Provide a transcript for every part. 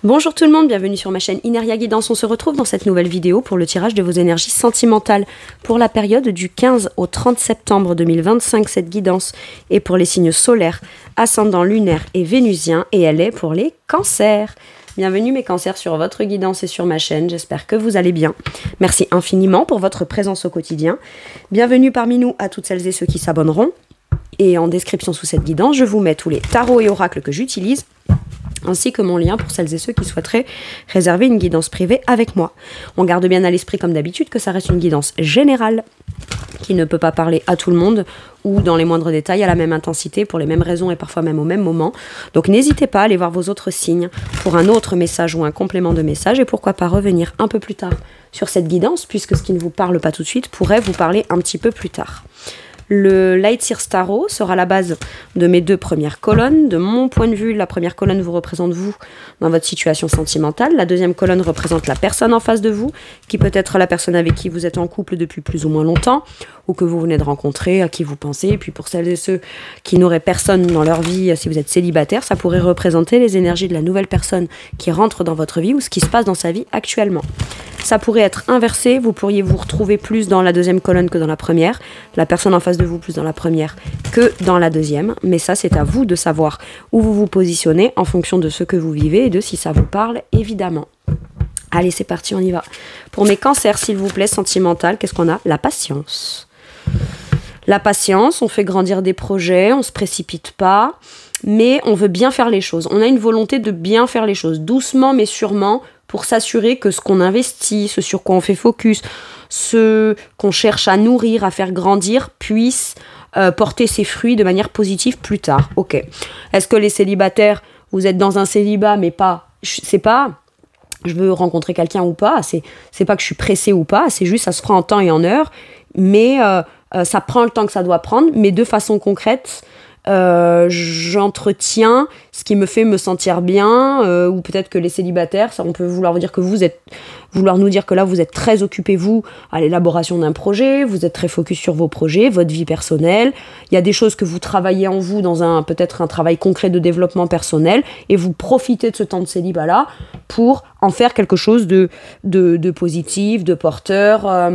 Bonjour tout le monde, bienvenue sur ma chaîne Ineria Guidance. On se retrouve dans cette nouvelle vidéo pour le tirage de vos énergies sentimentales pour la période du 15 au 30 septembre 2025. Cette guidance est pour les signes solaires, ascendant lunaire et vénusien et elle est pour les cancers. Bienvenue mes cancers sur votre guidance et sur ma chaîne, j'espère que vous allez bien. Merci infiniment pour votre présence au quotidien. Bienvenue parmi nous à toutes celles et ceux qui s'abonneront. Et en description sous cette guidance, je vous mets tous les tarots et oracles que j'utilise, ainsi que mon lien pour celles et ceux qui souhaiteraient réserver une guidance privée avec moi. On garde bien à l'esprit comme d'habitude que ça reste une guidance générale, qui ne peut pas parler à tout le monde ou dans les moindres détails à la même intensité, pour les mêmes raisons et parfois même au même moment. Donc n'hésitez pas à aller voir vos autres signes pour un autre message ou un complément de message et pourquoi pas revenir un peu plus tard sur cette guidance, puisque ce qui ne vous parle pas tout de suite pourrait vous parler un petit peu plus tard. Le Light Seers Tarot sera la base de mes deux premières colonnes. De mon point de vue, la première colonne vous représente vous dans votre situation sentimentale. La deuxième colonne représente la personne en face de vous, qui peut être la personne avec qui vous êtes en couple depuis plus ou moins longtemps, ou que vous venez de rencontrer, à qui vous pensez. Et puis pour celles et ceux qui n'auraient personne dans leur vie, si vous êtes célibataire, ça pourrait représenter les énergies de la nouvelle personne qui rentre dans votre vie ou ce qui se passe dans sa vie actuellement. Ça pourrait être inversé, vous pourriez vous retrouver plus dans la deuxième colonne que dans la première, la personne en face de vous plus dans la première que dans la deuxième, mais ça c'est à vous de savoir où vous vous positionnez en fonction de ce que vous vivez et de si ça vous parle évidemment. Allez c'est parti, on y va. Pour mes cancers s'il vous plaît, sentimental, qu'est-ce qu'on a? La patience. La patience, on fait grandir des projets, on se précipite pas, mais on veut bien faire les choses. On a une volonté de bien faire les choses, doucement mais sûrement, pour s'assurer que ce qu'on investit, ce sur quoi on fait focus, ce qu'on cherche à nourrir, à faire grandir, puisse porter ses fruits de manière positive plus tard. Ok. Est-ce que les célibataires, vous êtes dans un célibat, mais pas, c'est pas, je veux rencontrer quelqu'un ou pas, c'est pas que je suis pressée ou pas, c'est juste ça se fera en temps et en heure, mais ça prend le temps que ça doit prendre, mais de façon concrète. J'entretiens ce qui me fait me sentir bien, ou peut-être que les célibataires, ça on peut vouloir dire que vouloir nous dire que là vous êtes très occupés vous à l'élaboration d'un projet, vous êtes très focus sur vos projets, votre vie personnelle, il y a des choses que vous travaillez en vous dans peut-être un travail concret de développement personnel et vous profitez de ce temps de célibat là pour en faire quelque chose de positif, de porteur.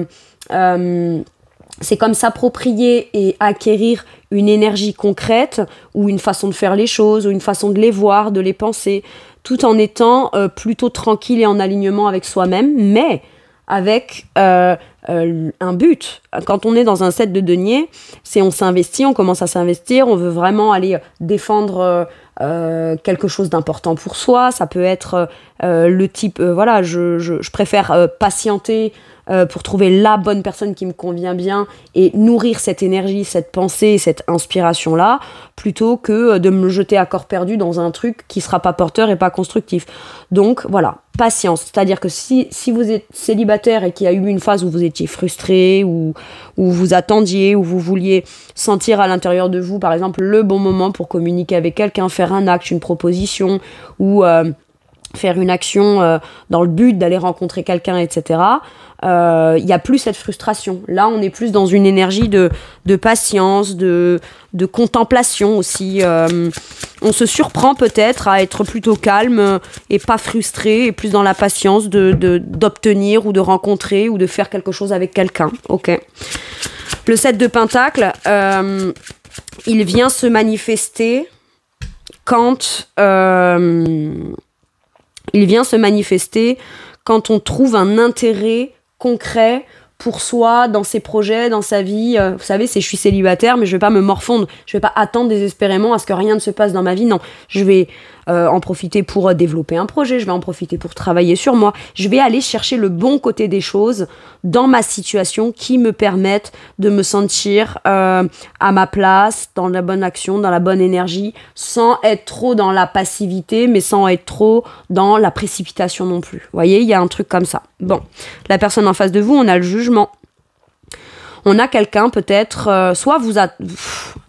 C'est comme s'approprier et acquérir une énergie concrète ou une façon de faire les choses ou une façon de les voir, de les penser, tout en étant plutôt tranquille et en alignement avec soi-même, mais avec un but. Quand on est dans un set de deniers, c'est on s'investit, on commence à s'investir, on veut vraiment aller défendre quelque chose d'important pour soi. Ça peut être le type, voilà, je préfère patienter pour trouver la bonne personne qui me convient bien et nourrir cette énergie, cette pensée, cette inspiration-là, plutôt que de me jeter à corps perdu dans un truc qui sera pas porteur et pas constructif. Donc voilà, patience. C'est-à-dire que si vous êtes célibataire et qu'il y a eu une phase où vous étiez frustré, ou vous attendiez, ou vous vouliez sentir à l'intérieur de vous, par exemple, le bon moment pour communiquer avec quelqu'un, faire un acte, une proposition, ou faire une action dans le but d'aller rencontrer quelqu'un, etc., il n'y a plus cette frustration. Là, on est plus dans une énergie de patience, de contemplation aussi. On se surprend peut-être à être plutôt calme et pas frustré, et plus dans la patience d'obtenir ou de rencontrer ou de faire quelque chose avec quelqu'un. Ok. Le 7 de Pentacles, il vient se manifester quand... il vient se manifester quand on trouve un intérêt concret pour soi, dans ses projets, dans sa vie. Vous savez, je suis célibataire, mais je vais pas me morfondre. Je vais pas attendre désespérément à ce que rien ne se passe dans ma vie. Non, je vais en profiter pour développer un projet. Je vais en profiter pour travailler sur moi. Je vais aller chercher le bon côté des choses dans ma situation qui me permettent de me sentir à ma place, dans la bonne action, dans la bonne énergie, sans être trop dans la passivité, mais sans être trop dans la précipitation non plus. Vous voyez, il y a un truc comme ça. Bon, la personne en face de vous, on a le jugement. On a quelqu'un peut-être, soit vous a...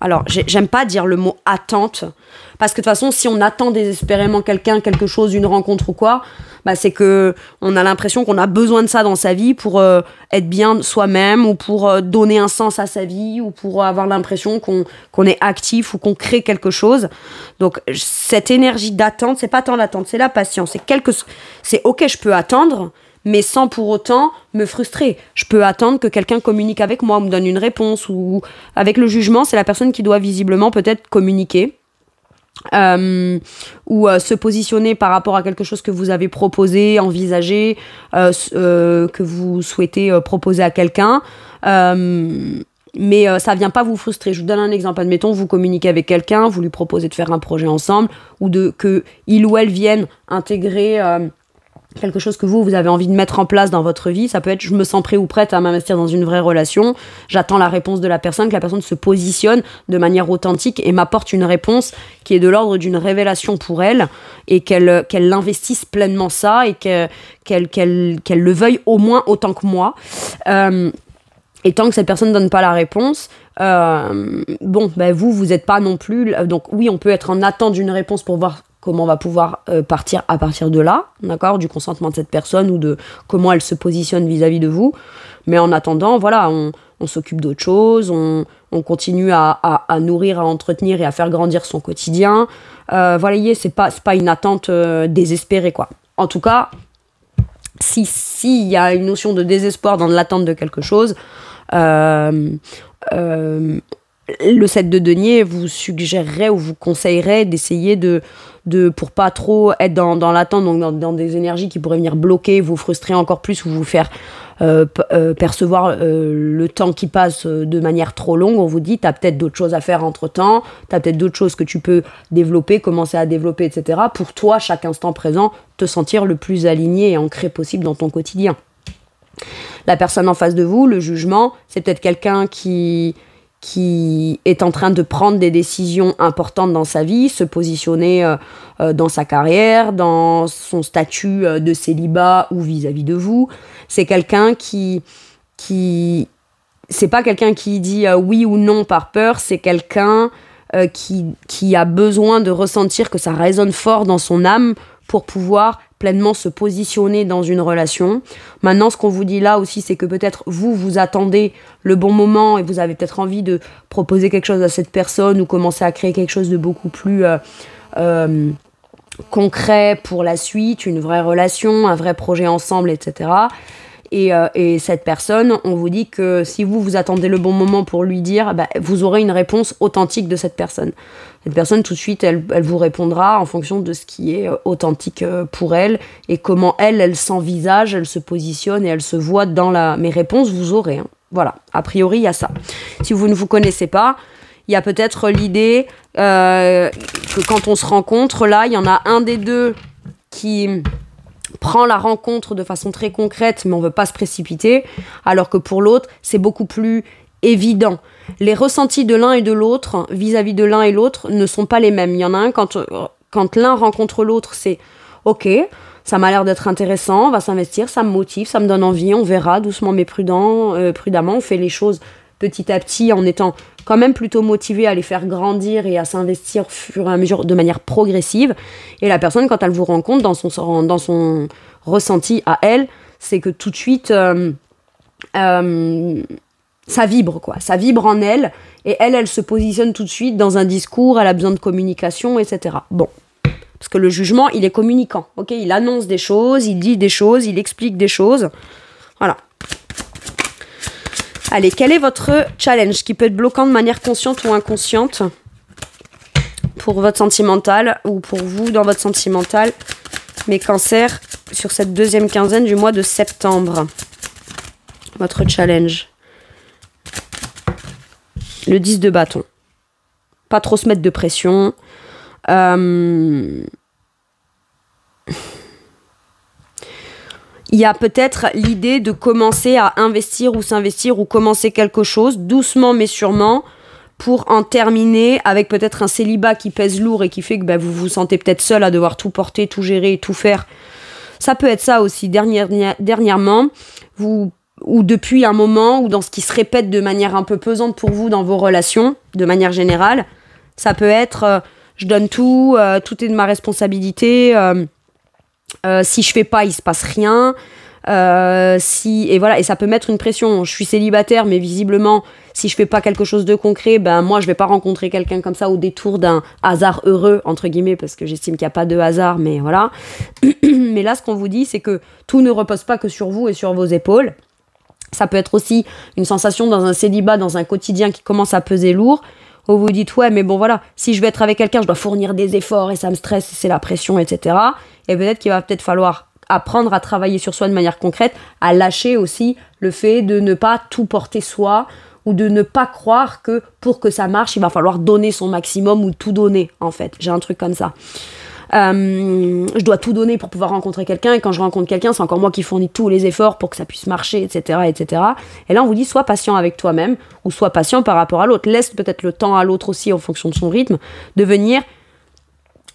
Alors, j'aime pas dire le mot attente, parce que de toute façon, si on attend désespérément quelqu'un, quelque chose, une rencontre ou quoi, bah c'est que on a l'impression qu'on a besoin de ça dans sa vie pour être bien soi-même, ou pour donner un sens à sa vie, ou pour avoir l'impression qu'on est actif ou qu'on crée quelque chose. Donc cette énergie d'attente, c'est pas tant l'attente, c'est la patience. C'est ok, je peux attendre, mais sans pour autant me frustrer. Je peux attendre que quelqu'un communique avec moi, ou me donne une réponse, ou avec le jugement, c'est la personne qui doit visiblement peut-être communiquer. Ou se positionner par rapport à quelque chose que vous avez proposé, envisagé, que vous souhaitez proposer à quelqu'un, mais ça vient pas vous frustrer. Je vous donne un exemple. Admettons, vous communiquez avec quelqu'un, vous lui proposez de faire un projet ensemble, ou que il ou elle vienne intégrer quelque chose que vous avez envie de mettre en place dans votre vie. Ça peut être, je me sens prêt ou prête à m'investir dans une vraie relation, j'attends la réponse de la personne, que la personne se positionne de manière authentique et m'apporte une réponse qui est de l'ordre d'une révélation pour elle, et qu'elle investisse pleinement ça, et qu'elle le veuille au moins autant que moi. Et tant que cette personne ne donne pas la réponse, vous n'êtes pas non plus... Donc oui, on peut être en attente d'une réponse pour voir comment on va pouvoir partir à partir de là, d'accord, du consentement de cette personne, ou de comment elle se positionne vis-à-vis de vous. Mais en attendant, voilà, on s'occupe d'autre chose, on continue à nourrir, à entretenir et à faire grandir son quotidien. Voilà, c'est pas une attente désespérée, quoi. En tout cas, s'il y a une notion de désespoir dans l'attente de quelque chose, le 7 de denier vous suggérerait ou vous conseillerait d'essayer pour pas trop être dans l'attente, donc dans des énergies qui pourraient venir bloquer, vous frustrer encore plus, ou vous faire percevoir le temps qui passe de manière trop longue. On vous dit, t'as peut-être d'autres choses à faire entre temps, t'as peut-être d'autres choses que tu peux développer, commencer à développer, etc. pour toi, chaque instant présent, te sentir le plus aligné et ancré possible dans ton quotidien. La personne en face de vous, le jugement, c'est peut-être quelqu'un qui est en train de prendre des décisions importantes dans sa vie, se positionner dans sa carrière, dans son statut de célibat ou vis-à-vis de vous. C'est quelqu'un qui c'est pas quelqu'un qui dit oui ou non par peur, c'est quelqu'un qui a besoin de ressentir que ça résonne fort dans son âme pour pouvoir pleinement se positionner dans une relation. Maintenant, ce qu'on vous dit là aussi, c'est que peut-être vous attendez le bon moment, et vous avez peut-être envie de proposer quelque chose à cette personne, ou commencer à créer quelque chose de beaucoup plus concret pour la suite, une vraie relation, un vrai projet ensemble, etc. Et cette personne, on vous dit que si vous attendez le bon moment pour lui dire, vous aurez une réponse authentique de cette personne. Cette personne, tout de suite, elle vous répondra en fonction de ce qui est authentique pour elle, et comment elle s'envisage, elle se positionne et elle se voit dans mes réponses, vous aurez. Voilà, a priori, il y a ça. Si vous ne vous connaissez pas, il y a peut-être l'idée que quand on se rencontre, là, il y en a un des deux qui prend la rencontre de façon très concrète, mais on ne veut pas se précipiter, alors que pour l'autre, c'est beaucoup plus évident. Les ressentis de l'un et de l'autre, vis-à-vis de l'un et l'autre, ne sont pas les mêmes. Il y en a un, quand l'un rencontre l'autre, c'est « Ok, ça m'a l'air d'être intéressant, on va s'investir, ça me motive, ça me donne envie, on verra doucement mais prudemment, on fait les choses petit à petit en étant quand même plutôt motivé à les faire grandir et à s'investir au fur et à mesure de manière progressive. » Et la personne, quand elle vous rencontre, dans son ressenti à elle, c'est que tout de suite, ça vibre, quoi. Ça vibre en elle, et elle se positionne tout de suite dans un discours, elle a besoin de communication, etc. Bon. Parce que le jugement, il est communicant, ok ? Il annonce des choses, il dit des choses, il explique des choses. Voilà. Allez, quel est votre challenge qui peut être bloquant de manière consciente ou inconsciente pour votre sentimental, ou pour vous dans votre sentimental, mes cancers, sur cette deuxième quinzaine du mois de septembre? Votre challenge. Le 10 de bâton. Pas trop se mettre de pression. Il y a peut-être l'idée de commencer à investir ou s'investir, ou commencer quelque chose doucement mais sûrement, pour en terminer avec peut-être un célibat qui pèse lourd et qui fait que vous vous sentez peut-être seul à devoir tout porter, tout gérer et tout faire. Ça peut être ça aussi. Dernièrement, vous ou depuis un moment, ou dans ce qui se répète de manière un peu pesante pour vous dans vos relations, de manière générale. Ça peut être je donne tout, tout est de ma responsabilité, si je fais pas, il se passe rien. Et voilà, et ça peut mettre une pression. Je suis célibataire, mais visiblement, si je fais pas quelque chose de concret, ben moi je vais pas rencontrer quelqu'un comme ça au détour d'un hasard heureux, entre guillemets, parce que j'estime qu'il n'y a pas de hasard, mais voilà. Mais là, ce qu'on vous dit, c'est que tout ne repose pas que sur vous et sur vos épaules. Ça peut être aussi une sensation dans un célibat, dans un quotidien qui commence à peser lourd, où vous dites, ouais, mais bon voilà, si je veux être avec quelqu'un, je dois fournir des efforts et ça me stresse, c'est la pression, etc. Et peut-être qu'il va peut-être falloir apprendre à travailler sur soi de manière concrète, à lâcher aussi le fait de ne pas tout porter soi, ou de ne pas croire que pour que ça marche, il va falloir donner son maximum ou tout donner, en fait. J'ai un truc comme ça. Je dois tout donner pour pouvoir rencontrer quelqu'un, et quand je rencontre quelqu'un, c'est encore moi qui fournis tous les efforts pour que ça puisse marcher, etc., etc. Et là, on vous dit, sois patient avec toi-même, ou sois patient par rapport à l'autre. Laisse peut-être le temps à l'autre aussi, en fonction de son rythme, de venir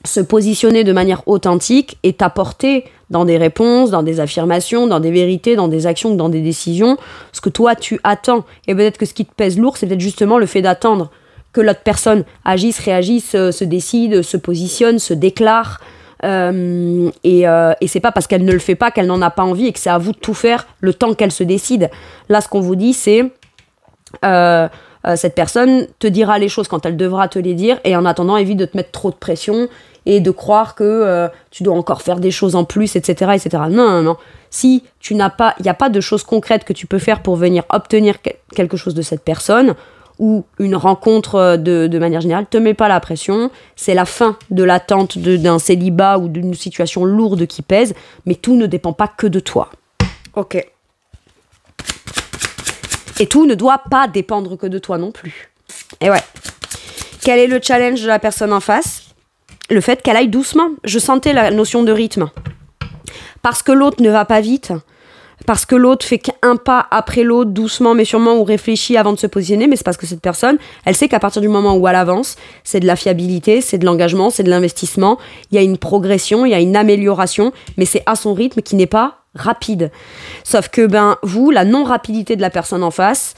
se positionner de manière authentique et t'apporter dans des réponses, dans des affirmations, dans des vérités, dans des actions, dans des décisions, ce que toi tu attends. Et peut-être que ce qui te pèse lourd, c'est peut-être justement le fait d'attendre que l'autre personne agisse, réagisse, se décide, se positionne, se déclare. Et c'est pas parce qu'elle ne le fait pas qu'elle n'en a pas envie et que c'est à vous de tout faire le temps qu'elle se décide. Là, ce qu'on vous dit, c'est cette personne te dira les choses quand elle devra te les dire, et en attendant, évite de te mettre trop de pression et de croire que tu dois encore faire des choses en plus, etc., etc. Non, non, non. Si tu n'as pas, il n'y a pas de choses concrètes que tu peux faire pour venir obtenir quelque chose de cette personne, ou une rencontre de manière générale, te mets pas la pression. C'est la fin de l'attente d'un célibat ou d'une situation lourde qui pèse, mais tout ne dépend pas que de toi. Ok. Et tout ne doit pas dépendre que de toi non plus. Et ouais. Quel est le challenge de la personne en face ? Le fait qu'elle aille doucement. Je sentais la notion de rythme. Parce que l'autre ne va pas vite, parce que l'autre fait qu'un pas après l'autre, doucement mais sûrement, ou réfléchit avant de se positionner, mais c'est parce que cette personne, elle sait qu'à partir du moment où elle avance, c'est de la fiabilité, c'est de l'engagement, c'est de l'investissement, il y a une progression, il y a une amélioration, mais c'est à son rythme qui n'est pas rapide. Sauf que vous, la non-rapidité de la personne en face,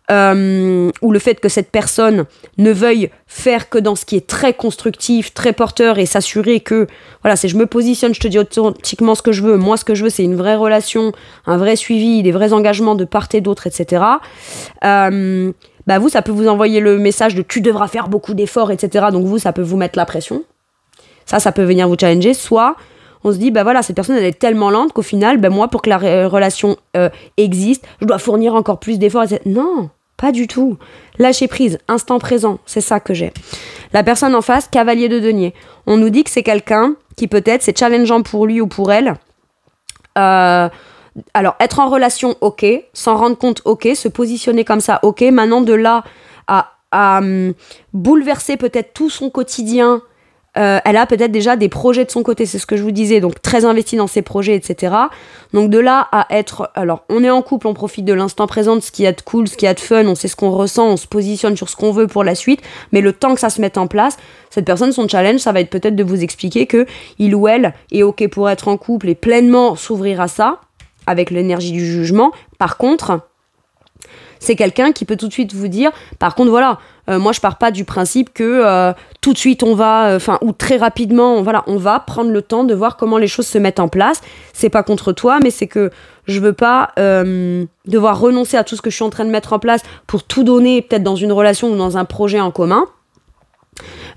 ou le fait que cette personne ne veuille faire que dans ce qui est très constructif, très porteur, et s'assurer que, voilà, c'est je me positionne, je te dis authentiquement ce que je veux, moi ce que je veux c'est une vraie relation, un vrai suivi, des vrais engagements de part et d'autre, etc. Vous, ça peut vous envoyer le message de tu devras faire beaucoup d'efforts, etc. Donc vous, ça peut vous mettre la pression. Ça peut venir vous challenger. Soit on se dit, voilà, cette personne, elle est tellement lente qu'au final, moi, pour que la relation existe, je dois fournir encore plus d'efforts, etc. Non, pas du tout. Lâcher prise, instant présent, c'est ça que j'ai. La personne en face, cavalier de denier. On nous dit que c'est quelqu'un qui peut-être, c'est challengeant pour lui ou pour elle. Alors, être en relation, ok. S'en rendre compte, ok. Se positionner comme ça, ok. Maintenant, de là à bouleverser peut-être tout son quotidien, elle a peut-être déjà des projets de son côté, c'est ce que je vous disais, donc très investie dans ses projets, etc. Donc de là à être... Alors, on est en couple, on profite de l'instant présent, de ce qu'il y a de cool, ce qu'il y a de fun, on sait ce qu'on ressent, on se positionne sur ce qu'on veut pour la suite, mais le temps que ça se mette en place, cette personne, son challenge, ça va être peut-être de vous expliquer que il ou elle est ok pour être en couple et pleinement s'ouvrir à ça, avec l'énergie du jugement. Par contre, c'est quelqu'un qui peut tout de suite vous dire, par contre, voilà, moi je pars pas du principe que tout de suite on va, ou très rapidement, voilà, on va prendre le temps de voir comment les choses se mettent en place. C'est pas contre toi, mais c'est que je veux pas devoir renoncer à tout ce que je suis en train de mettre en place pour tout donner, peut-être dans une relation ou dans un projet en commun.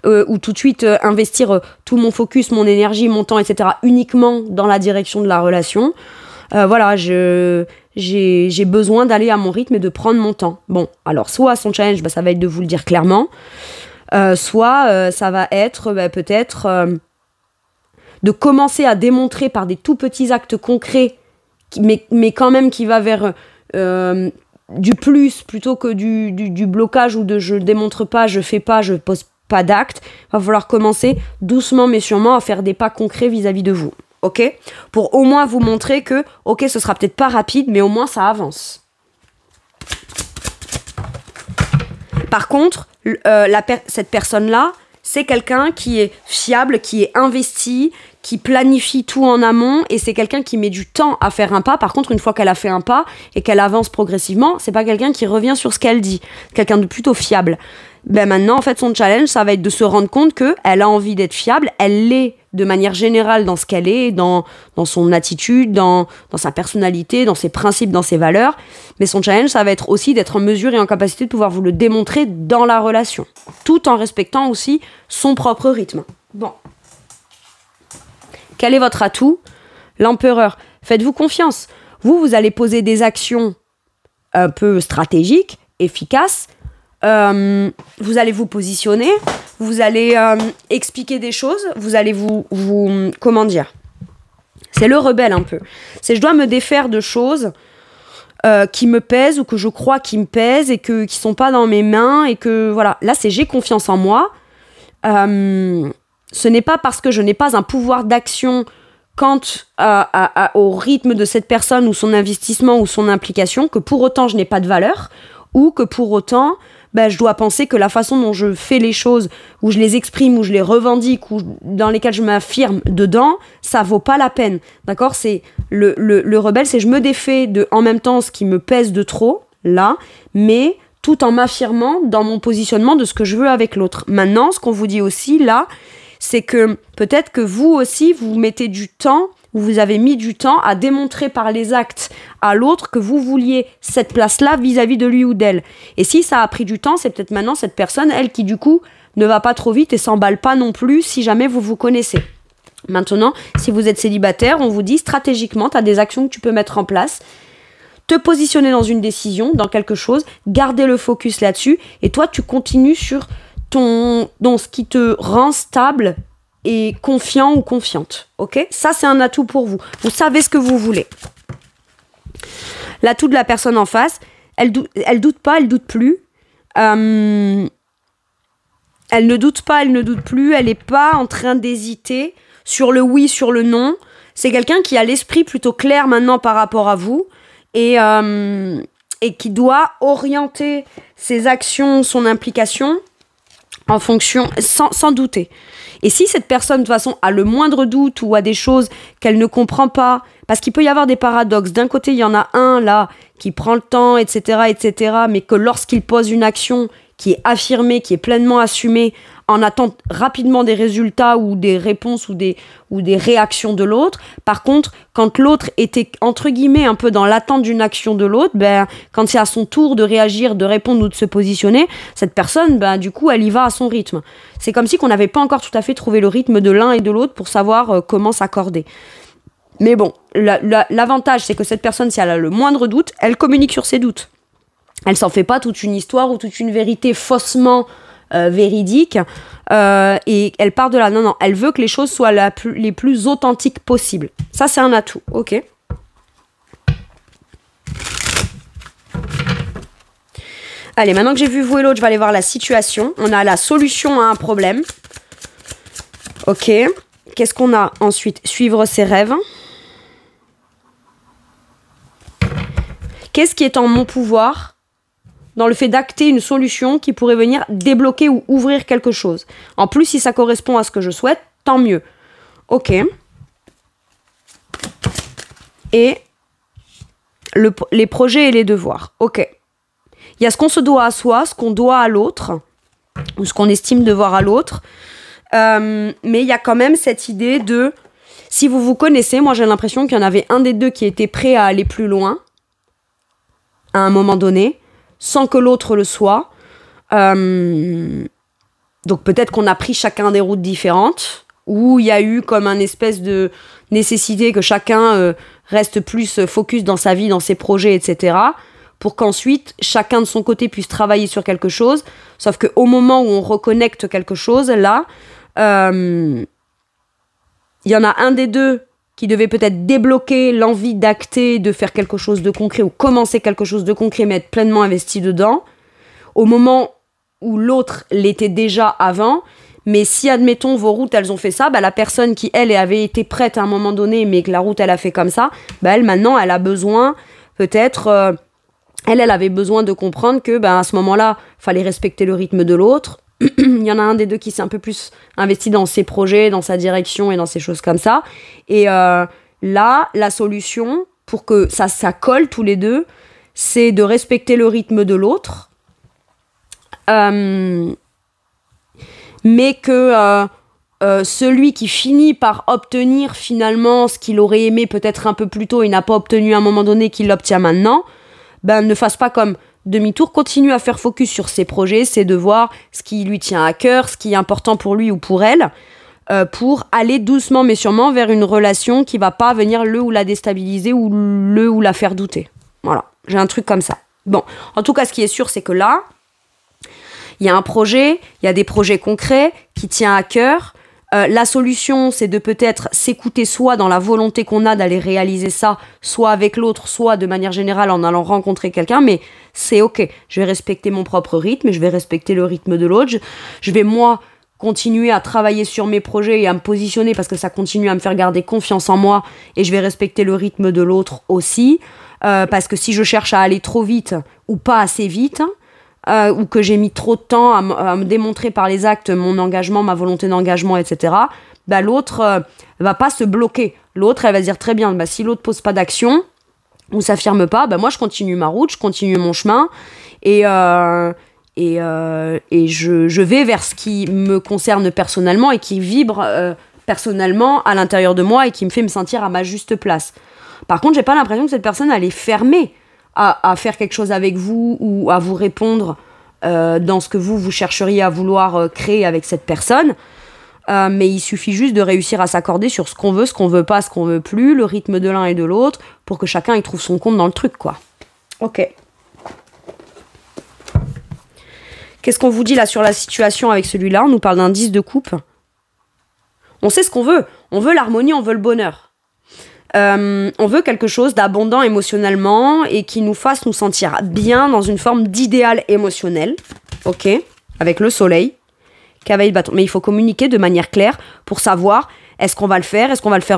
Ou tout de suite investir tout mon focus, mon énergie, mon temps, etc. uniquement dans la direction de la relation. Voilà, j'ai besoin d'aller à mon rythme et de prendre mon temps. Bon, alors soit son challenge, ça va être de vous le dire clairement, soit ça va être peut-être de commencer à démontrer par des tout petits actes concrets, mais quand même qui va vers du plus plutôt que du blocage ou de je démontre pas, je fais pas, je pose pas d'acte. Il va falloir commencer doucement mais sûrement à faire des pas concrets vis-à-vis de vous. Ok ? Pour au moins vous montrer que, ok, ce sera peut-être pas rapide, mais au moins ça avance. Par contre, cette personne-là, c'est quelqu'un qui est fiable, qui est investi, qui planifie tout en amont et c'est quelqu'un qui met du temps à faire un pas. Par contre, une fois qu'elle a fait un pas et qu'elle avance progressivement, c'est pas quelqu'un qui revient sur ce qu'elle dit, quelqu'un de plutôt fiable. Ben maintenant, en fait, son challenge, ça va être de se rendre compte qu'elle a envie d'être fiable, elle l'est de manière générale dans ce qu'elle est, dans son attitude, dans sa personnalité, dans ses principes, dans ses valeurs. Mais son challenge, ça va être aussi d'être en mesure et en capacité de pouvoir vous le démontrer dans la relation, tout en respectant aussi son propre rythme. Bon. Quel est votre atout? L'empereur. Faites-vous confiance. Vous allez poser des actions un peu stratégiques, efficaces. Vous allez vous positionner, vous allez expliquer des choses, vous allez vous comment dire, c'est le rebelle un peu, c'est je dois me défaire de choses qui me pèsent ou que je crois qui me pèsent et qui sont pas dans mes mains et que voilà, là c'est j'ai confiance en moi, ce n'est pas parce que je n'ai pas un pouvoir d'action quant au rythme de cette personne ou son investissement ou son implication que pour autant je n'ai pas de valeur ou que pour autant je dois penser que la façon dont je fais les choses, où je les exprime, où je les revendique, ou dans lesquelles je m'affirme dedans, ça vaut pas la peine. D'accord ? C'est le rebelle, c'est je me défais de en même temps ce qui me pèse de trop, là, mais tout en m'affirmant dans mon positionnement de ce que je veux avec l'autre. Maintenant, ce qu'on vous dit aussi, là, c'est que peut-être que vous aussi, vous mettez du temps, ou vous avez mis du temps à démontrer par les actes à l'autre que vous vouliez cette place-là vis-à-vis de lui ou d'elle. Et si ça a pris du temps, c'est peut-être maintenant cette personne, elle, qui du coup ne va pas trop vite et s'emballe pas non plus si jamais vous vous connaissez. Maintenant, si vous êtes célibataire, on vous dit stratégiquement, tu as des actions que tu peux mettre en place, te positionner dans une décision, dans quelque chose, garder le focus là-dessus, et toi, tu continues sur dans ce qui te rend stable et confiant ou confiante, ok ? Ça, c'est un atout pour vous. Vous savez ce que vous voulez. L'atout de la personne en face, elle doute pas, elle doute plus. Elle ne doute pas, elle ne doute plus. Elle n'est pas en train d'hésiter sur le oui, sur le non. C'est quelqu'un qui a l'esprit plutôt clair maintenant par rapport à vous et qui doit orienter ses actions, son implication en fonction, sans douter. Et si cette personne, de toute façon, a le moindre doute ou a des choses qu'elle ne comprend pas, parce qu'il peut y avoir des paradoxes. D'un côté, il y en a un, là, qui prend le temps, etc., mais que lorsqu'il pose une action qui est affirmée, qui est pleinement assumée, en attend rapidement des résultats ou des réponses ou des réactions de l'autre. Par contre, quand l'autre était, entre guillemets, un peu dans l'attente d'une action de l'autre, quand c'est à son tour de réagir, de répondre ou de se positionner, cette personne, du coup, elle y va à son rythme. C'est comme si qu'on n'avait pas encore tout à fait trouvé le rythme de l'un et de l'autre pour savoir comment s'accorder. Mais bon, l'avantage, c'est que cette personne, si elle a le moindre doute, elle communique sur ses doutes. Elle s'en fait pas toute une histoire ou toute une vérité faussement véridique et elle part de là. Non, elle veut que les choses soient les plus authentiques possibles. Ça, c'est un atout, ok. Allez, maintenant que j'ai vu vous et l'autre, je vais aller voir la situation. On a la solution à un problème. Ok. Qu'est-ce qu'on a ensuite? Suivre ses rêves. Qu'est-ce qui est en mon pouvoir dans le fait d'acter une solution qui pourrait venir débloquer ou ouvrir quelque chose? En plus, si ça correspond à ce que je souhaite, tant mieux. Ok. Et les projets et les devoirs. Ok. Il y a ce qu'on se doit à soi, ce qu'on doit à l'autre, ou ce qu'on estime devoir à l'autre. Mais il y a quand même cette idée de... Si vous vous connaissez, moi j'ai l'impression qu'il y en avait un des deux qui était prêt à aller plus loin, à un moment donné, sans que l'autre le soit. Donc peut-être qu'on a pris chacun des routes différentes, où il y a eu comme un espèce de nécessité que chacun reste plus focus dans sa vie, dans ses projets, etc., pour qu'ensuite chacun de son côté puisse travailler sur quelque chose. Sauf qu'au moment où on reconnecte quelque chose, là, il y en a un des deux qui devait peut-être débloquer l'envie d'acter, de faire quelque chose de concret ou commencer quelque chose de concret mais être pleinement investi dedans, au moment où l'autre l'était déjà avant. Mais si, admettons, vos routes, elles ont fait ça, la personne qui, elle, avait été prête à un moment donné, mais que la route, elle a fait comme ça, elle, maintenant, elle a besoin, peut-être... Elle avait besoin de comprendre que, à ce moment-là, il fallait respecter le rythme de l'autre, Il y en a un des deux qui s'est un peu plus investi dans ses projets, dans sa direction et dans ces choses comme ça. Et là, la solution, pour que ça colle tous les deux, c'est de respecter le rythme de l'autre, mais que celui qui finit par obtenir finalement ce qu'il aurait aimé peut-être un peu plus tôt et n'a pas obtenu à un moment donné, qu'il l'obtient maintenant, ne fasse pas comme demi-tour, continue à faire focus sur ses projets, ses devoirs, ce qui lui tient à cœur, ce qui est important pour lui ou pour elle, pour aller doucement mais sûrement vers une relation qui va pas venir le ou la déstabiliser ou le ou la faire douter. Voilà, j'ai un truc comme ça. Bon, en tout cas, ce qui est sûr, c'est que là, il y a un projet, il y a des projets concrets qui tiennent à cœur. La solution, c'est de peut-être s'écouter soit dans la volonté qu'on a d'aller réaliser ça, soit avec l'autre, soit de manière générale en allant rencontrer quelqu'un, mais c'est ok. Je vais respecter mon propre rythme, je vais respecter le rythme de l'autre, je vais moi continuer à travailler sur mes projets et à me positionner parce que ça continue à me faire garder confiance en moi, et je vais respecter le rythme de l'autre aussi, parce que si je cherche à aller trop vite ou pas assez vite, ou que j'ai mis trop de temps à me démontrer par les actes mon engagement, ma volonté d'engagement, etc., l'autre va pas se bloquer. L'autre, elle va dire très bien, si l'autre pose pas d'action ou s'affirme pas, moi je continue ma route, je continue mon chemin, et je vais vers ce qui me concerne personnellement et qui vibre personnellement à l'intérieur de moi et qui me fait me sentir à ma juste place. Par contre, j'ai pas l'impression que cette personne, elle est fermée à faire quelque chose avec vous ou à vous répondre dans ce que vous chercheriez à vouloir créer avec cette personne. Mais il suffit juste de réussir à s'accorder sur ce qu'on veut pas, ce qu'on veut plus, le rythme de l'un et de l'autre, pour que chacun y trouve son compte dans le truc, quoi. Ok. Qu'est-ce qu'on vous dit là sur la situation avec celui-là? On nous parle d'un 10 de coupe. On sait ce qu'on veut. On veut l'harmonie, on veut le bonheur. On veut quelque chose d'abondant émotionnellement et qui nous fasse nous sentir bien dans une forme d'idéal émotionnel, ok, avec le soleil, cavalier de bâton. Mais il faut communiquer de manière claire pour savoir est-ce qu'on va le faire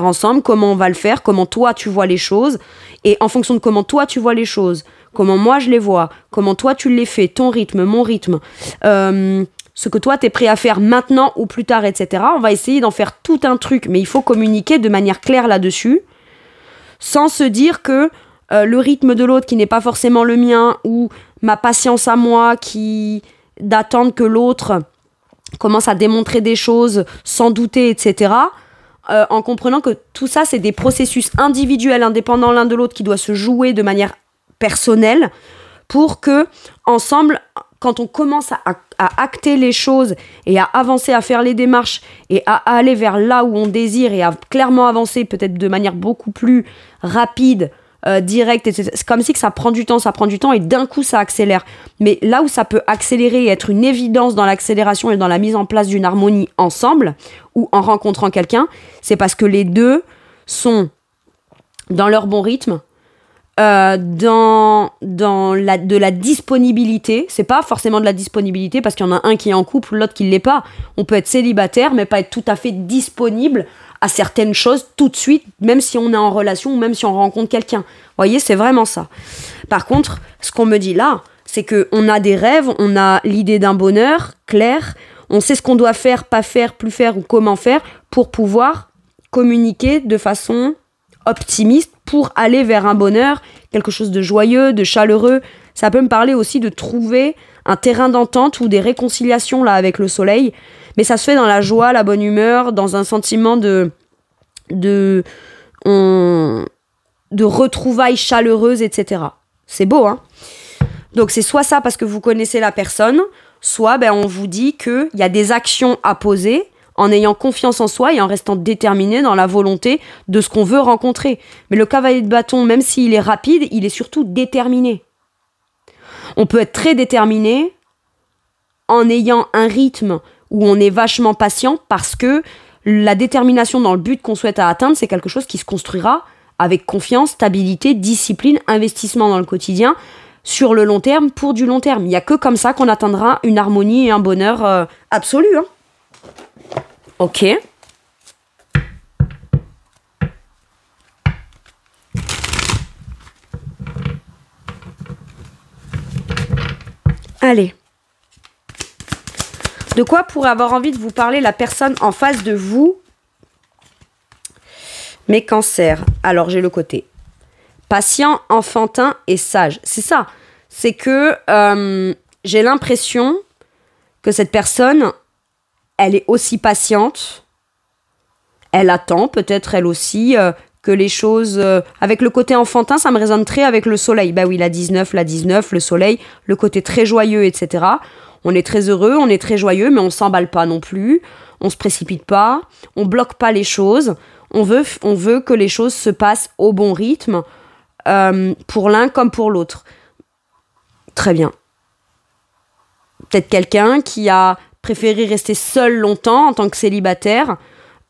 ensemble, comment on va le faire, comment toi tu vois les choses, et en fonction de comment toi tu vois les choses, comment moi je les vois, comment toi tu les fais, ton rythme, mon rythme, ce que toi t'es prêt à faire maintenant ou plus tard, etc. On va essayer d'en faire tout un truc, mais il faut communiquer de manière claire là-dessus, sans se dire que le rythme de l'autre qui n'est pas forcément le mien, ou ma patience à moi qui d'attendre que l'autre commence à démontrer des choses sans douter, etc. En comprenant que tout ça, c'est des processus individuels, indépendants l'un de l'autre, qui doivent se jouer de manière personnelle pour que, ensemble, quand on commence à acter les choses et à avancer, à faire les démarches et à aller vers là où on désire et à clairement avancer peut-être de manière beaucoup plus rapide, directe, etc. C'est comme si que ça prend du temps et d'un coup ça accélère. Mais là où ça peut accélérer et être une évidence dans l'accélération et dans la mise en place d'une harmonie ensemble ou en rencontrant quelqu'un, c'est parce que les deux sont dans leur bon rythme, de la disponibilité. C'est pas forcément de la disponibilité parce qu'il y en a un qui est en couple, l'autre qui l'est pas. On peut être célibataire mais pas être tout à fait disponible à certaines choses tout de suite, même si on est en relation ou même si on rencontre quelqu'un. Vous voyez, c'est vraiment ça. Par contre, ce qu'on me dit là, c'est qu'on a des rêves, on a l'idée d'un bonheur clair, on sait ce qu'on doit faire, pas faire, plus faire ou comment faire pour pouvoir communiquer de façon optimiste pour aller vers un bonheur, quelque chose de joyeux, de chaleureux. Ça peut me parler aussi de trouver un terrain d'entente ou des réconciliations là avec le soleil, mais ça se fait dans la joie, la bonne humeur, dans un sentiment de retrouvailles chaleureuses, etc. C'est beau, hein? Donc c'est soit ça parce que vous connaissez la personne, soit on vous dit qu'il y a des actions à poser en ayant confiance en soi et en restant déterminé dans la volonté de ce qu'on veut rencontrer. Mais le cavalier de bâton, même s'il est rapide, il est surtout déterminé. On peut être très déterminé en ayant un rythme où on est vachement patient parce que la détermination dans le but qu'on souhaite atteindre, c'est quelque chose qui se construira avec confiance, stabilité, discipline, investissement dans le quotidien, sur le long terme, pour du long terme. Il n'y a que comme ça qu'on atteindra une harmonie et un bonheur absolu, hein. Ok. Allez. De quoi pourrait avoir envie de vous parler la personne en face de vous? Mes cancers. Alors, j'ai le côté patient, enfantin et sage. C'est ça. C'est que j'ai l'impression que cette personne, elle est aussi patiente. Elle attend peut-être elle aussi que les choses... avec le côté enfantin, ça me résonne très avec le soleil. Bah oui, la 19, le soleil, le côté très joyeux, etc. On est très heureux, on est très joyeux, mais on s'emballe pas non plus. On se précipite pas, on bloque pas les choses. On veut que les choses se passent au bon rythme, pour l'un comme pour l'autre. Très bien. Peut-être quelqu'un qui a préféré rester seul longtemps en tant que célibataire,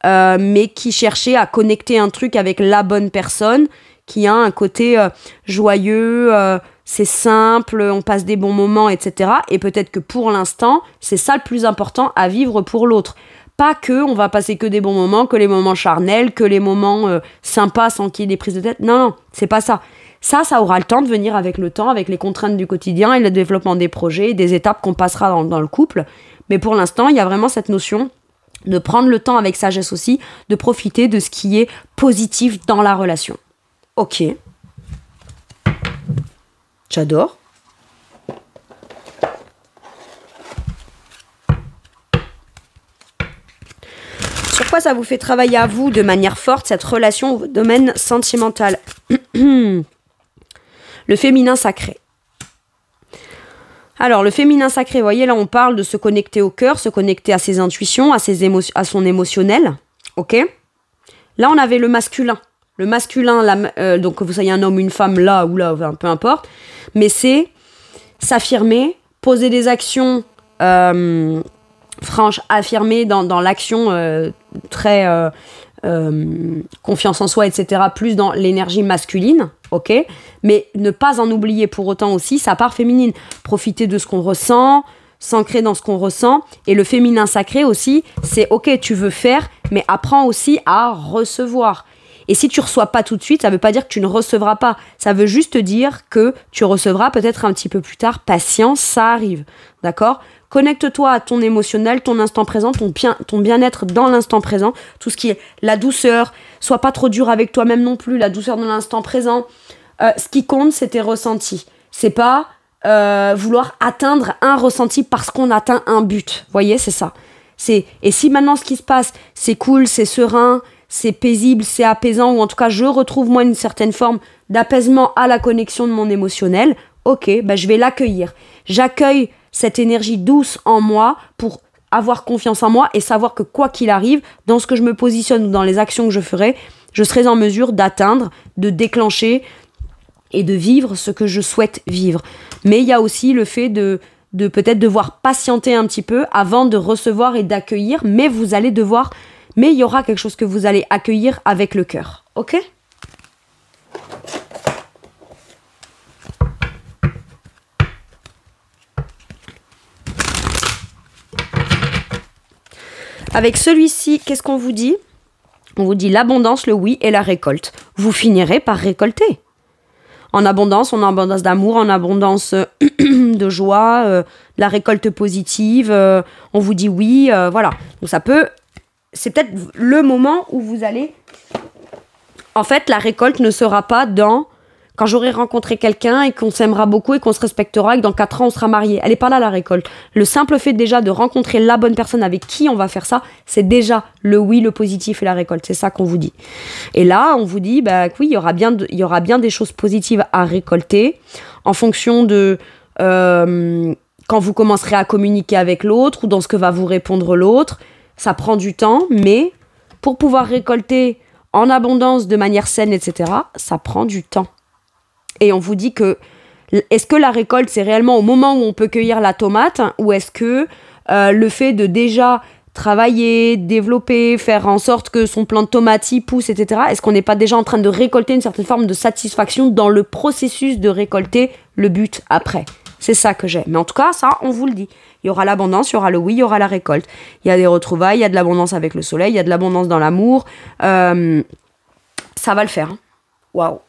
mais qui cherchait à connecter un truc avec la bonne personne, qui a un côté joyeux, c'est simple, on passe des bons moments, etc. Et peut-être que pour l'instant, c'est ça le plus important à vivre pour l'autre. Pas que on va passer que des bons moments, que les moments charnels, que les moments sympas sans qu'il y ait des prises de tête. Non, c'est pas ça. Ça aura le temps de venir avec le temps, avec les contraintes du quotidien et le développement des projets, des étapes qu'on passera dans le couple. Mais pour l'instant, il y a vraiment cette notion de prendre le temps avec sagesse aussi, de profiter de ce qui est positif dans la relation. Ok. J'adore. Sur quoi ça vous fait travailler à vous de manière forte, cette relation au domaine sentimental? Le féminin sacré. Alors, le féminin sacré, vous voyez, là, on parle de se connecter au cœur, se connecter à ses intuitions, à son émotionnel. Ok? Là, on avait le masculin. Le masculin, donc que vous soyez un homme, une femme, là ou là, peu importe. Mais c'est s'affirmer, poser des actions franches, affirmer dans l'action très confiance en soi, etc. Plus dans l'énergie masculine, ok? Mais ne pas en oublier pour autant aussi sa part féminine. Profiter de ce qu'on ressent, s'ancrer dans ce qu'on ressent. Et le féminin sacré aussi, c'est ok, tu veux faire, mais apprends aussi à recevoir. Et si tu reçois pas tout de suite, ça veut pas dire que tu ne recevras pas. Ça veut juste dire que tu recevras peut-être un petit peu plus tard. Patience, ça arrive. D'accord ? Connecte-toi à ton émotionnel, ton instant présent, ton bien-être dans l'instant présent. Tout ce qui est la douceur. Sois pas trop dur avec toi-même non plus. La douceur dans l'instant présent. Ce qui compte, c'est tes ressentis. C'est pas vouloir atteindre un ressenti parce qu'on atteint un but. Vous voyez, c'est ça. Et si maintenant ce qui se passe, c'est cool, c'est serein, c'est paisible, c'est apaisant, ou en tout cas je retrouve moi une certaine forme d'apaisement à la connexion de mon émotionnel, ok, bah je vais l'accueillir. J'accueille cette énergie douce en moi pour avoir confiance en moi et savoir que quoi qu'il arrive, dans ce que je me positionne ou dans les actions que je ferai, je serai en mesure d'atteindre, de déclencher et de vivre ce que je souhaite vivre. Mais il y a aussi le fait de peut-être devoir patienter un petit peu avant de recevoir et d'accueillir, mais il y aura quelque chose que vous allez accueillir avec le cœur. Ok ? Avec celui-ci, qu'est-ce qu'on vous dit ? On vous dit l'abondance, le oui et la récolte. Vous finirez par récolter. En abondance, on a abondance d'amour, en abondance de joie, de la récolte positive. On vous dit oui, voilà. Donc c'est peut-être le moment où vous allez... En fait, la récolte ne sera pas quand j'aurai rencontré quelqu'un et qu'on s'aimera beaucoup et qu'on se respectera et que dans 4 ans, on sera mariés. Elle n'est pas là, la récolte. Le simple fait déjà de rencontrer la bonne personne avec qui on va faire ça, c'est déjà le oui, le positif et la récolte. C'est ça qu'on vous dit. Et là, on vous dit, bah oui, il y aura bien des choses positives à récolter en fonction de quand vous commencerez à communiquer avec l'autre ou dans ce que va vous répondre l'autre. Ça prend du temps, mais pour pouvoir récolter en abondance de manière saine, etc., ça prend du temps. Et on vous dit que, est-ce que la récolte, c'est réellement au moment où on peut cueillir la tomate, ou est-ce que le fait de déjà travailler, développer, faire en sorte que son plant de tomate y pousse, etc., est-ce qu'on n'est pas déjà en train de récolter une certaine forme de satisfaction dans le processus de récolter le but après ? C'est ça que j'ai. Mais en tout cas, ça, on vous le dit. Il y aura l'abondance, il y aura le oui, il y aura la récolte. Il y a des retrouvailles, il y a de l'abondance avec le soleil, il y a de l'abondance dans l'amour. Ça va le faire. Waouh.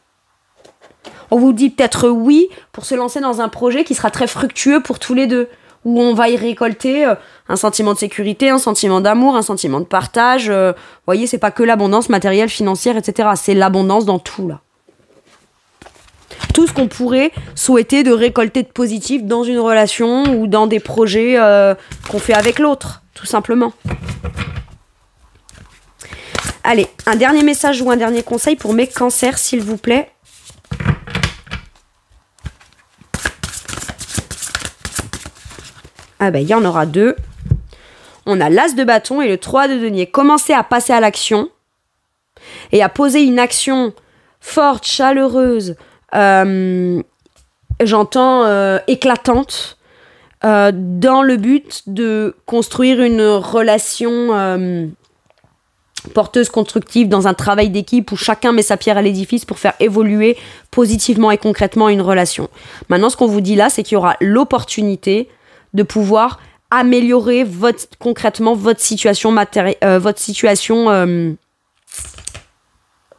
On vous dit peut-être oui pour se lancer dans un projet qui sera très fructueux pour tous les deux. où on va y récolter un sentiment de sécurité, un sentiment d'amour, un sentiment de partage. Vous voyez, c'est pas que l'abondance matérielle, financière, etc. C'est l'abondance dans tout, là. Tout ce qu'on pourrait souhaiter de récolter de positif dans une relation ou dans des projets qu'on fait avec l'autre, tout simplement. Allez, un dernier message ou un dernier conseil pour mes cancers, s'il vous plaît. Ah ben, il y en aura 2. On a l'As de bâton et le 3 de denier. Commencez à passer à l'action et à poser une action forte, chaleureuse, j'entends éclatante, dans le but de construire une relation porteuse, constructive, dans un travail d'équipe où chacun met sa pierre à l'édifice pour faire évoluer positivement et concrètement une relation. Maintenant, ce qu'on vous dit là, c'est qu'il y aura l'opportunité de pouvoir améliorer concrètement votre situation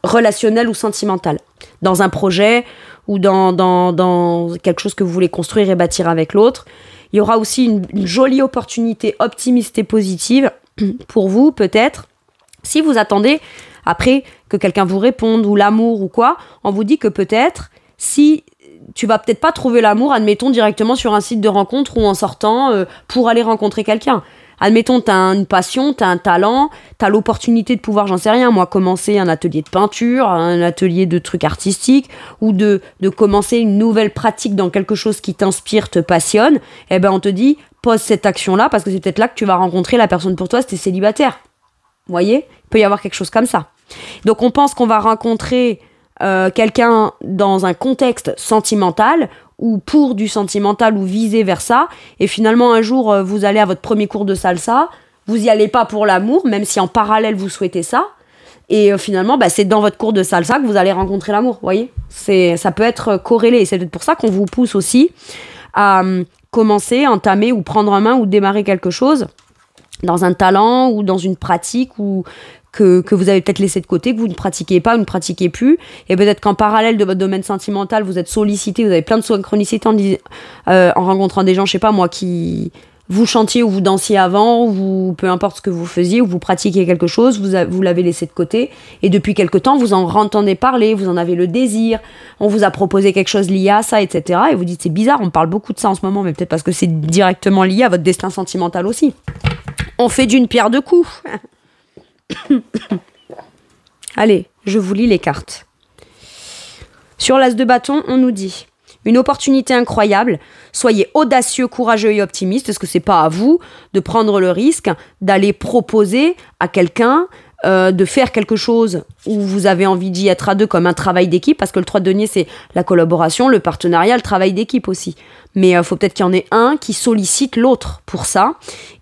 relationnelle ou sentimentale. Dans un projet ou dans quelque chose que vous voulez construire et bâtir avec l'autre. Il y aura aussi une jolie opportunité optimiste et positive pour vous, peut-être. Si vous attendez, après, que quelqu'un vous réponde, ou l'amour, ou quoi, on vous dit que peut-être, si tu vas peut-être pas trouver l'amour, admettons, directement sur un site de rencontre ou en sortant pour aller rencontrer quelqu'un. Admettons, t'as une passion, t'as un talent, t'as l'opportunité de pouvoir, j'en sais rien, moi, commencer un atelier de peinture, un atelier de trucs artistiques, ou de commencer une nouvelle pratique dans quelque chose qui t'inspire, te passionne, eh ben on te dit, pose cette action-là, parce que c'est peut-être là que tu vas rencontrer la personne pour toi si t'es célibataire. Vous voyez ? Il peut y avoir quelque chose comme ça. Donc on pense qu'on va rencontrer quelqu'un dans un contexte sentimental, ou pour du sentimental, ou viser vers ça, et finalement un jour vous allez à votre premier cours de salsa, vous y allez pas pour l'amour, même si en parallèle vous souhaitez ça, et finalement c'est dans votre cours de salsa que vous allez rencontrer l'amour, vous voyez, ça peut être corrélé, c'est peut-être pour ça qu'on vous pousse aussi à commencer, entamer ou prendre en main ou démarrer quelque chose dans un talent ou dans une pratique ou que vous avez peut-être laissé de côté, que vous ne pratiquez pas ou ne pratiquez plus, et peut-être qu'en parallèle de votre domaine sentimental, vous êtes sollicité, vous avez plein de synchronicité en rencontrant des gens, je sais pas moi, qui vous chantiez ou vous dansiez avant, ou peu importe ce que vous faisiez, ou vous pratiquiez quelque chose, vous l'avez laissé de côté, et depuis quelque temps, vous en entendez parler, vous en avez le désir, on vous a proposé quelque chose lié à ça, etc. Et vous dites, c'est bizarre, on parle beaucoup de ça en ce moment, mais peut-être parce que c'est directement lié à votre destin sentimental aussi. On fait d'une pierre deux coups. Allez, je vous lis les cartes. Sur l'As de bâton, on nous dit une opportunité incroyable. Soyez audacieux, courageux et optimiste, parce que c'est pas à vous de prendre le risque d'aller proposer à quelqu'un de faire quelque chose où vous avez envie d'y être à deux comme un travail d'équipe, parce que le 3 de denier, c'est la collaboration, le partenariat, le travail d'équipe aussi. Mais il faut peut-être qu'il y en ait un qui sollicite l'autre pour ça.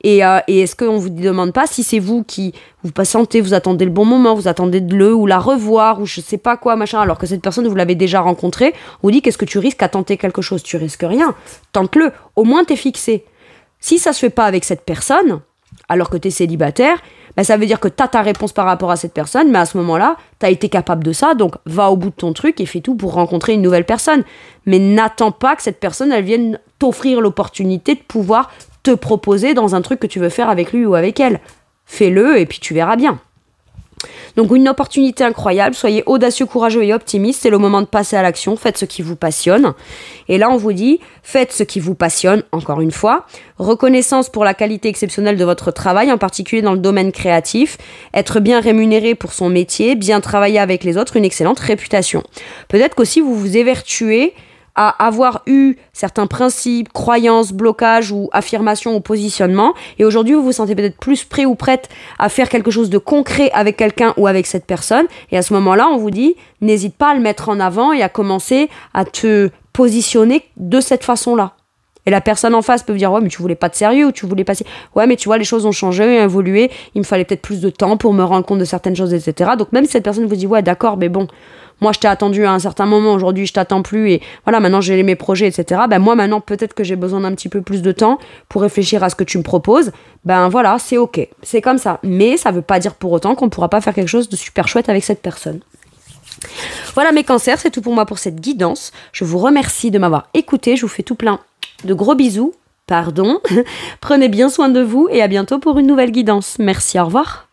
Et est-ce qu'on ne vous demande pas si c'est vous qui vous patientez, vous attendez le bon moment, vous attendez de le ou la revoir, ou je sais pas quoi, machin, alors que cette personne, vous l'avez déjà rencontrée, on vous dit qu'est-ce que tu risques à tenter quelque chose? Tu risques rien. Tente-le. Au moins, t'es fixé. Si ça se fait pas avec cette personne, alors que t'es célibataire, ça veut dire que t'as ta réponse par rapport à cette personne, mais à ce moment-là, t'as été capable de ça, donc va au bout de ton truc et fais tout pour rencontrer une nouvelle personne. Mais n'attends pas que cette personne, elle vienne t'offrir l'opportunité de pouvoir te proposer dans un truc que tu veux faire avec lui ou avec elle. Fais-le et puis tu verras bien. Donc une opportunité incroyable, soyez audacieux, courageux et optimiste, c'est le moment de passer à l'action, faites ce qui vous passionne. Et là on vous dit, faites ce qui vous passionne, encore une fois, reconnaissance pour la qualité exceptionnelle de votre travail, en particulier dans le domaine créatif, être bien rémunéré pour son métier, bien travailler avec les autres, une excellente réputation. Peut-être qu'aussi vous vous évertuez à avoir eu certains principes, croyances, blocages ou affirmations ou positionnements, et aujourd'hui vous vous sentez peut-être plus prêt ou prête à faire quelque chose de concret avec quelqu'un ou avec cette personne, et à ce moment-là on vous dit, n'hésite pas à le mettre en avant et à commencer à te positionner de cette façon-là. Et la personne en face peut vous dire, ouais mais tu voulais pas de sérieux, ou tu voulais pas... Ouais mais tu vois, les choses ont changé, ont évolué, il me fallait peut-être plus de temps pour me rendre compte de certaines choses, etc. Donc même si cette personne vous dit, ouais d'accord, mais bon, moi je t'ai attendu à un certain moment, aujourd'hui je t'attends plus, et voilà, maintenant j'ai mes projets, etc. Moi maintenant peut-être que j'ai besoin d'un petit peu plus de temps pour réfléchir à ce que tu me proposes. Voilà, c'est ok, c'est comme ça. Mais ça veut pas dire pour autant qu'on pourra pas faire quelque chose de super chouette avec cette personne. Voilà mes cancers, c'est tout pour moi pour cette guidance. Je vous remercie de m'avoir écouté, je vous fais tout plein de gros bisous. Pardon. Prenez bien soin de vous et à bientôt pour une nouvelle guidance. Merci, au revoir.